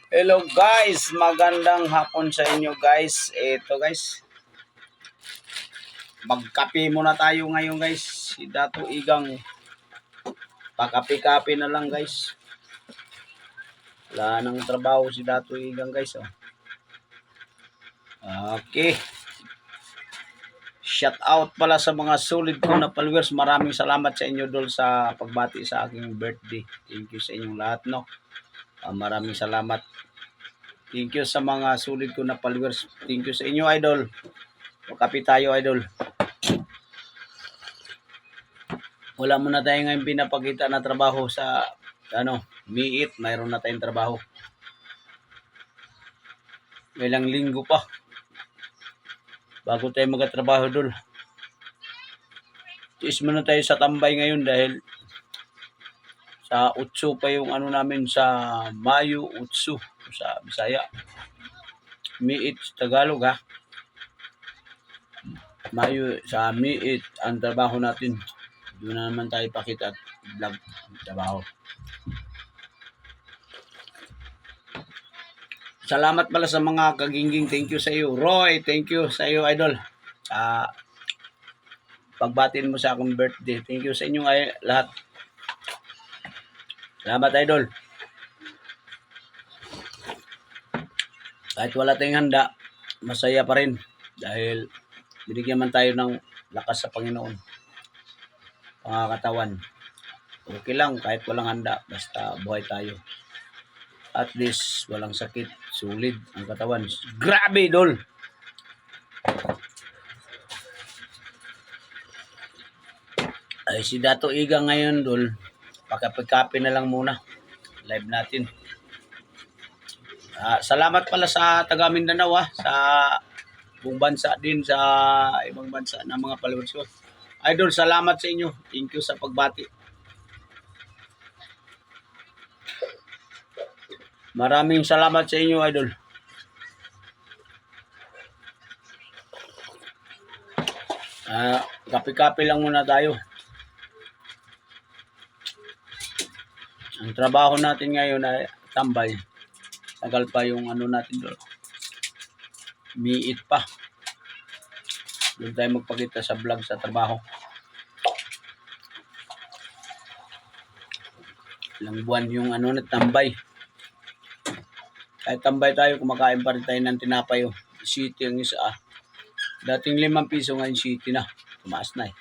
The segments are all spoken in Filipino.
Hello guys, magandang hapon sa inyo guys. Ito guys, magkape muna tayo ngayon guys. Si Dato Igang, pakape-kape na lang guys. Wala nang trabaho si Dato Igang guys. Oh. Okay. Shout out pala sa mga solid ko na followers. Maraming salamat sa inyo dol sa pagbati sa aking birthday. Thank you sa inyong lahat, no. Maraming salamat. Thank you sa mga solid ko na followers. Thank you sa inyo, idol. Kape tayo, idol. Wala muna tayo ngayon pinapakita na trabaho sa miit. Mayroon na tayong trabaho. Ilang linggo pa bago tayo magkatrabaho, dol. Tiis muna tayo sa tambay ngayon dahil sa 8 pa yung namin sa Mayo 8 sa Bisaya. Miit Tagalog, ha. Mayo sa miit ang trabaho natin. Doon na naman tayo pakita at vlog trabaho. Salamat pala sa mga kagingging. Thank you sa iyo. Roy, thank you sa iyo, idol. Pagbatin mo sa akong birthday. Thank you sa inyo lahat. Salamat, idol. Kahit wala tayong handa, masaya pa rin. Dahil binigyan man tayo ng lakas sa Panginoon. Pangakatawan. Okay lang kahit walang handa. Basta buhay tayo. At least walang sakit, sulit ang katawan. Grabe, dol. Ay, si Dato Iga ngayon, dol. Pakapagkape na lang muna. Live natin. Salamat pala sa taga Mindanao, sa buong bansa din, sa ibang bansa na mga followers ko. Idol, salamat sa inyo. Thank you sa pagbati. Maraming salamat sa inyo, idol. Kape-kape lang muna tayo. Ang trabaho natin ngayon ay tambay. Tagal pa yung natin doon. Miit pa. Doon tayo magpakita sa vlog sa trabaho. Ilang buwan yung tambay. Kahit tambay tayo, kumakain pa rin tayo ng tinapay. City ang isa. Dating 5 piso, ngayon city na. Tumaas na eh.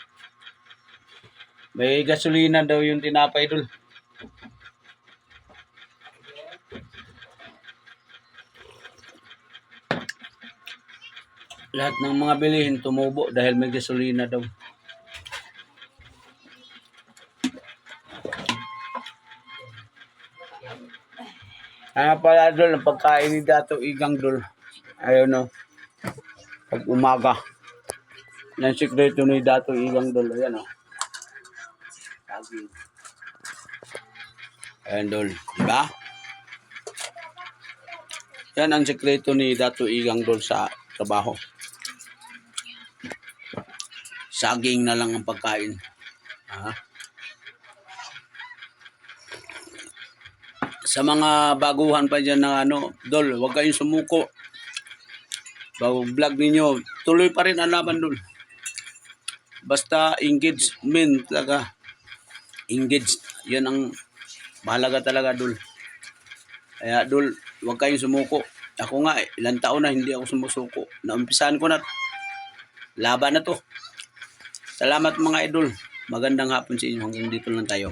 May gasolina daw yung tinapay dul. Lahat ng mga bilihin tumubo dahil may gasolina daw. Pala dul, ang pagkain ni Dato Igang dul. Ayun, no. Pag umaga. Yan sikreto ni Dato Igang dul. Ayan, no. Ayan, dul. Diba? Yan ang sikreto ni Dato Igang dul sa trabaho. Saging na lang ang pagkain. Sa mga baguhan pa dyan na dol, huwag kayong sumuko. Bago vlog ninyo, tuloy pa rin ang laban, dol. Basta engagement talaga. Engaged. Yan ang mahalaga talaga, dol. Kaya, dol, huwag kayong sumuko. Ako nga, ilang taon na hindi ako sumusuko. Naumpisahan ko na. Laban na to. Salamat mga idol. Magandang hapon sa inyo. Hanggang dito lang tayo.